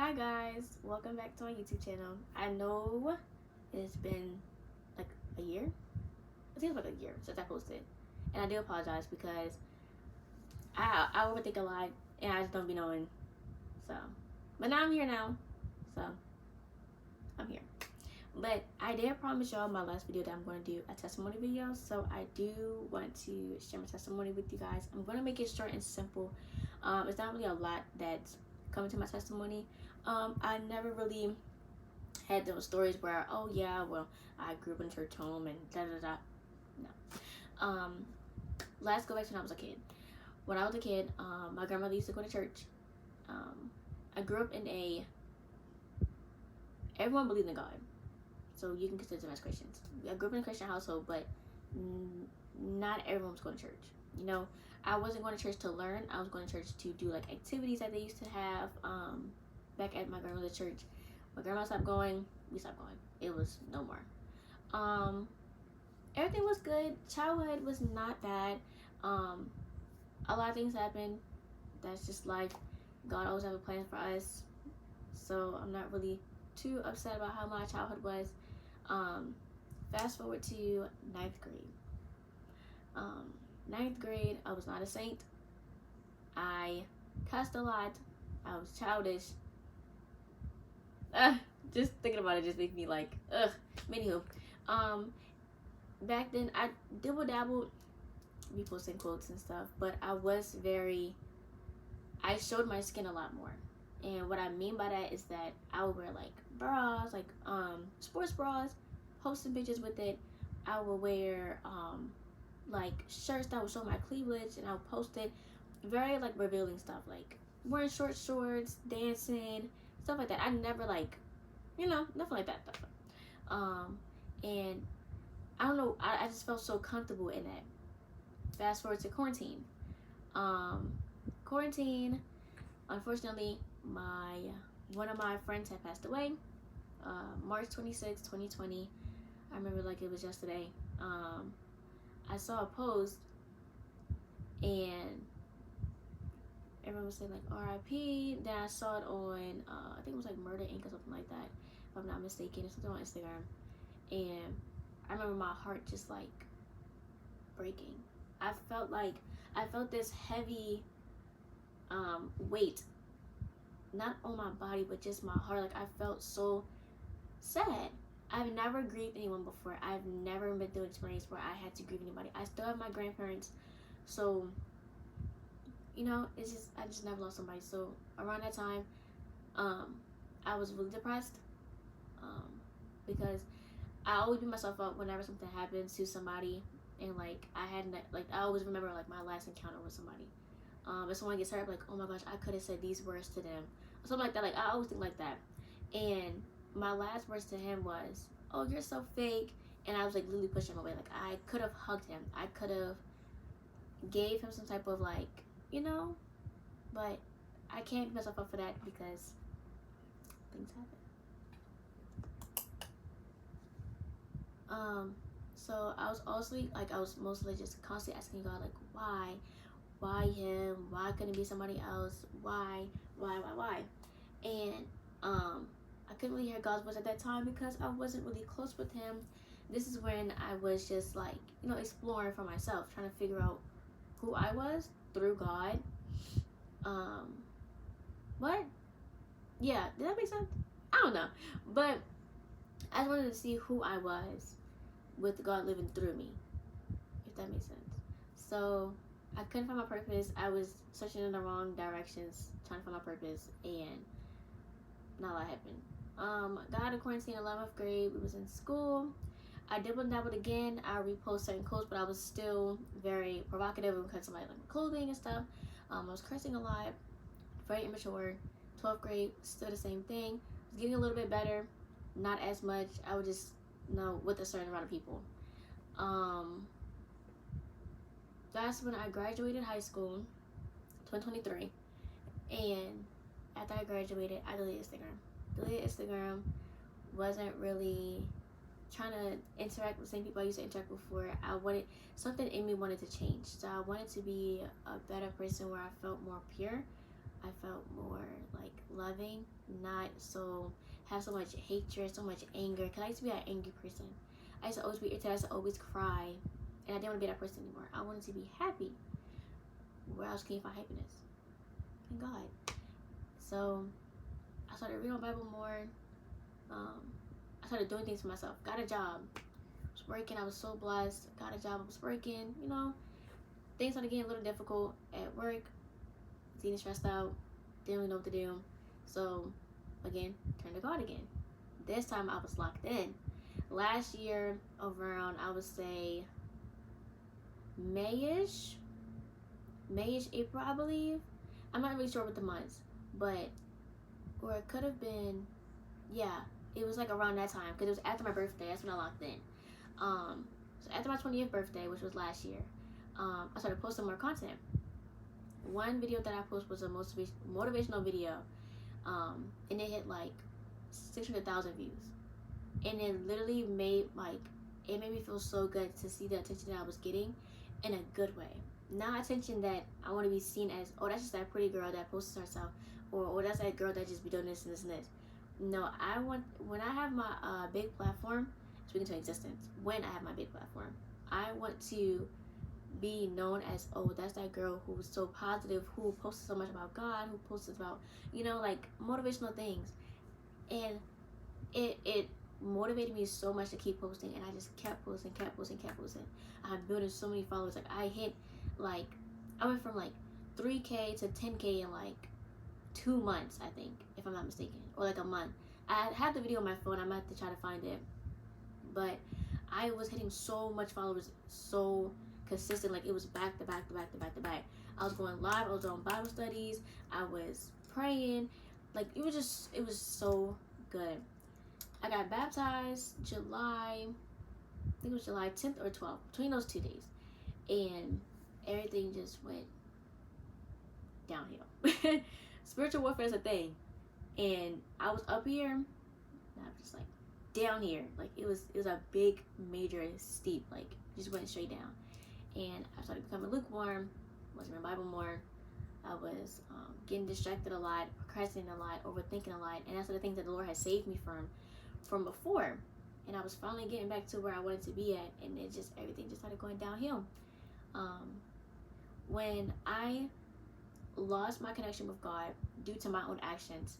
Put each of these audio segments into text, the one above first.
Hi guys, welcome back to my YouTube channel. I know it's been like a year. It seems like a year since I posted, and I do apologize because I overthink a lot and I just don't be knowing. So, but now I'm here now, so I'm here. But I did promise y'all in my last video that I'm going to do a testimony video, so I do want to share my testimony with you guys. I'm going to make it short and simple. It's not really a lot that's coming to my testimony. I never really had those stories where, oh yeah, well, I grew up in a church home and da da da. No. Let's go back to when I was a kid. When I was a kid, my grandmother used to go to church. I grew up in everyone believed in God, so you can consider them as Christians. I grew up in a Christian household, but not everyone was going to church. You know, I wasn't going to church to learn. I was going to church to do like activities that they used to have back at my grandmother's church. My grandma stopped going, we stopped going. It was no more. Everything was good. Childhood was not bad. A lot of things happened. That's just life. God always have a plan for us. So I'm not really too upset about how my childhood was. Fast forward to ninth grade. Ninth grade, I was not a saint. I cussed a lot. I was childish. Just thinking about it just makes me like, ugh. Anywho, back then I dabbled, me posting quotes and stuff, but I showed my skin a lot more. And what I mean by that is that I would wear like bras, like sports bras, posting pictures with it. I would wear like shirts that would show my cleavage, and I would post it. Very like revealing stuff, like wearing short shorts, dancing, stuff like that. I never like, nothing like that stuff. And I don't know, I just felt so comfortable in that. Fast forward to quarantine. Quarantine, unfortunately, one of my friends had passed away. March 26, 2020. I remember like it was yesterday. I saw a post and everyone was saying like RIP. Then I saw it on I think it was like Murder Inc. or something like that, if I'm not mistaken. It's something on Instagram. And I remember my heart just like breaking. I felt this heavy weight, not on my body but just my heart. Like I felt so sad. I've never grieved anyone before. I've never been through an experience where I had to grieve anybody. I still have my grandparents, so it's just I just never lost somebody. So around that time, I was really depressed, because I always beat myself up whenever something happens to somebody, and like I always remember like my last encounter with somebody. If someone gets hurt, like, oh my gosh, I could have said these words to them, or something like that. Like I always think like that, and my last words to him was, oh, you're so fake. And I was like literally pushing him away. Like I could have hugged him, I could have gave him some type of like, but I can't beat myself up for that because things happen. So I was also like, I was mostly just constantly asking God like, why him, why couldn't it be somebody else, why, and I couldn't really hear God's voice at that time because I wasn't really close with him. This is when I was just like, exploring for myself, trying to figure out who I was through God. What? Yeah, did that make sense? I don't know. But I just wanted to see who I was with God living through me, if that makes sense. So I couldn't find my purpose. I was searching in the wrong directions, trying to find my purpose, and not a lot happened. Got out of quarantine in 11th grade. We was in school. I dabbled again. I repost certain quotes, but I was still very provocative when it comes to like clothing and stuff. I was cursing a lot, very immature. 12th grade, still the same thing. Was getting a little bit better, not as much. I would just with a certain amount of people. That's when I graduated high school, 2023, and after I graduated, I deleted Instagram. Wasn't really trying to interact with the same people I used to interact before. Something in me wanted to change. So I wanted to be a better person where I felt more pure. I felt more like loving, not so have so much hatred, so much anger. Because I used to be an angry person. I used to always be irritated. I used to always cry, and I didn't want to be that person anymore. I wanted to be happy. Where else can you find happiness? In God. So I started reading my Bible more. I started doing things for myself. Got a job. Was working. I was so blessed. Got a job. I was working. Things started getting a little difficult at work. Getting stressed out. Didn't really know what to do. So again, turned to God again. This time I was locked in. Last year, around I would say Mayish, April, I believe. I'm not really sure what the months, but or it could have been, yeah, it was like around that time because it was after my birthday. That's when I locked in. So after my 20th birthday, which was last year, I started posting more content. One video that I posted was a motivational video, and it hit like 600,000 views, and it literally made me feel so good to see the attention that I was getting in a good way. Not attention that I want to be seen as, oh, that's just that pretty girl that posts herself, or that's that girl that just be doing this and this and this. No, I want, when I have my big platform, speaking to existence, when I have my big platform, I want to be known as, oh, that's that girl who's so positive, who posts so much about God, who posts about, like motivational things. And it motivated me so much to keep posting, and I just kept posting. I'm building so many followers. Like I went from like 3K to 10K in like 2 months, I think, if I'm not mistaken, or like a month. I have the video on my phone. I might have to try to find it, but I was hitting so much followers so consistent. Like it was back to back. I was going live. I was on Bible studies. I was praying. Like it was so good. I got baptized July, I think it was July 10th or 12th, between those 2 days, and everything just went downhill. Spiritual warfare is a thing, and I was up here, and I was just like down here. Like it was a big, major, steep, like just went straight down. And I started becoming lukewarm, wasn't reading the Bible more. I was getting distracted a lot, procrastinating a lot, overthinking a lot, and that's the things that the Lord had saved me from before. And I was finally getting back to where I wanted to be at, and everything just started going downhill. When I lost my connection with God due to my own actions,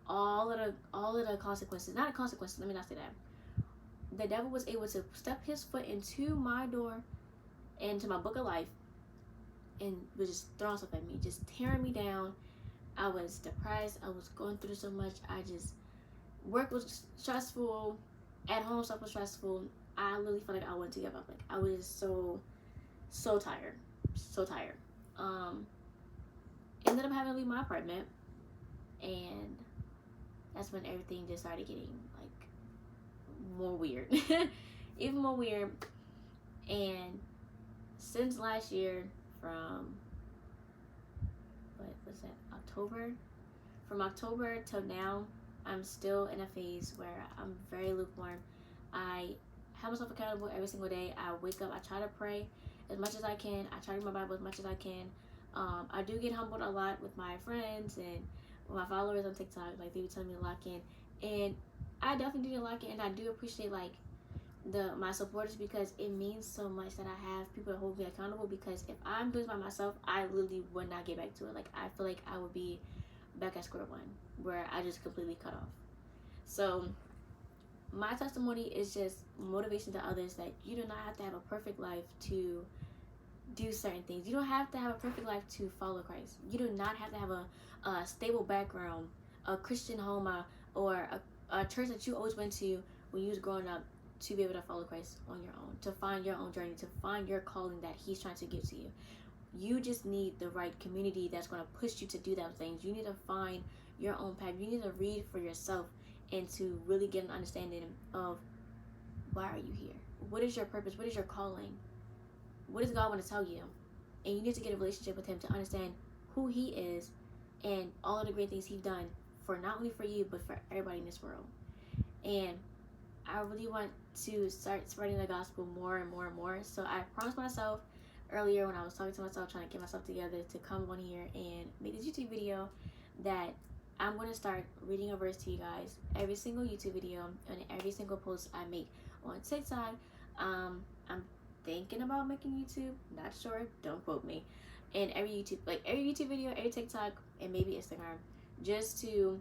all of the consequences, not the consequences, let me not say that. The devil was able to step his foot into my door, into my book of life, and was just throwing stuff at me, just tearing me down. I was depressed. I was going through so much. Work was stressful. At home stuff was stressful. I literally felt like I wanted to give up. Like I was just so tired. Ended up having to leave my apartment, and that's when everything just started getting like more weird. Even more weird. And since last year, from October? From October till now, I'm still in a phase where I'm very lukewarm. I have myself accountable every single day. I wake up, I try to pray as much as I can. I try to read my Bible as much as I can. I do get humbled a lot with my friends and with my followers on TikTok. Like, they be telling me to lock in. And I definitely do lock in, and I do appreciate, like, my supporters, because it means so much that I have people that hold me accountable, because if I'm doing it by myself, I literally would not get back to it. Like, I feel like I would be back at square one, where I just completely cut off. So my testimony is just motivation to others that you do not have to have a perfect life to do certain things. You don't have to have a perfect life to follow Christ. You do not have to have a stable background, a Christian home, or a church that you always went to when you was growing up, to be able to follow Christ on your own, to find your own journey, to find your calling that He's trying to give to you. You just need the right community that's going to push you to do those things. You need to find your own path. You need to read for yourself and to really get an understanding of, why are you here? What is your purpose? What is your calling? What does God want to tell you? And you need to get a relationship with Him to understand who He is and all of the great things He's done, for not only for you, but for everybody in this world. And I really want to start spreading the gospel more and more and more. So I promised myself earlier when I was talking to myself, trying to get myself together to come on here and make this YouTube video, that I'm going to start reading a verse to you guys every single YouTube video and every single post I make on TikTok. I'm thinking about making YouTube, not sure, don't quote me. And every YouTube video, every TikTok, and maybe Instagram, just to,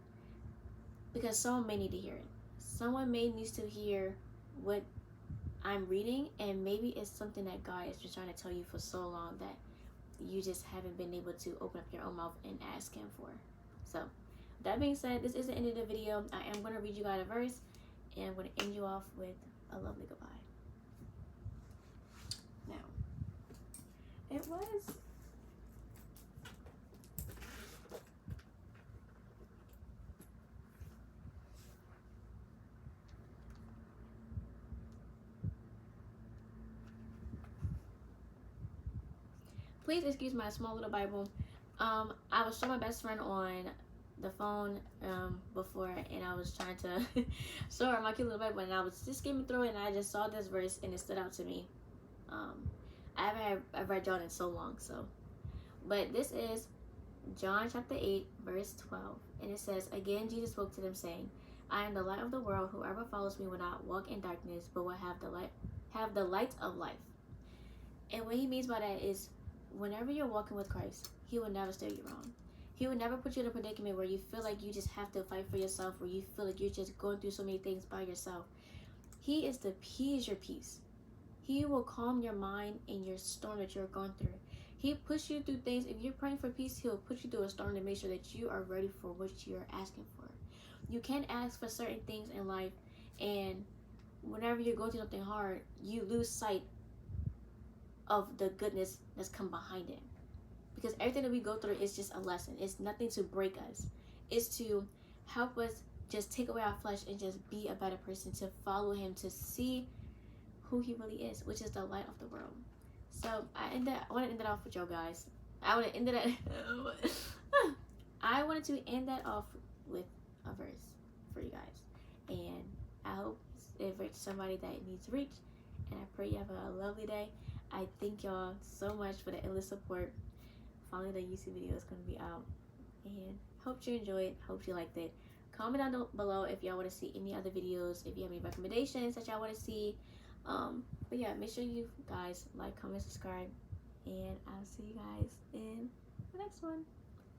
because someone may need to hear it. Someone may needs to hear what I'm reading, and maybe it's something that God has been trying to tell you for so long that you just haven't been able to open up your own mouth and ask Him for. So, that being said, this is the end of the video. I am going to read you guys a verse, and I'm going to end you off with a lovely goodbye. Now, it was... Please excuse my small little Bible. I was showing my best friend on the phone before, and I was trying to show her my cute little Bible, and I was just skimming through it, and I just saw this verse, and it stood out to me. I've read John in so long, so. But this is John chapter 8, verse 12, and it says, "Again Jesus spoke to them, saying, I am the light of the world. Whoever follows me will not walk in darkness, but will have the light of life." And what he means by that is, whenever you're walking with Christ, He will never steer you wrong. He will never put you in a predicament where you feel like you just have to fight for yourself, or you feel like you're just going through so many things by yourself. He is your peace. He will calm your mind in your storm that you're going through. He puts you through things. If you're praying for peace, He'll put you through a storm to make sure that you are ready for what you're asking for. You can ask for certain things in life, and whenever you're going through something hard, you lose sight of the goodness that's come behind it. Because everything that we go through is just a lesson. It's nothing to break us. It's to help us just take away our flesh and just be a better person, to follow Him, to see who He really is, which is the light of the world. So I want to end that off with y'all guys. I wanted to end that off with a verse for you guys. And I hope it reached somebody that it needs to reach. And I pray you have a lovely day. I thank y'all so much for the endless support. Finally, the YouTube video is going to be out. And hope you enjoyed. Hope you liked it. Comment down below if y'all want to see any other videos. If you have any recommendations that y'all want to see. But yeah, make sure you guys like, comment, subscribe. And I'll see you guys in the next one.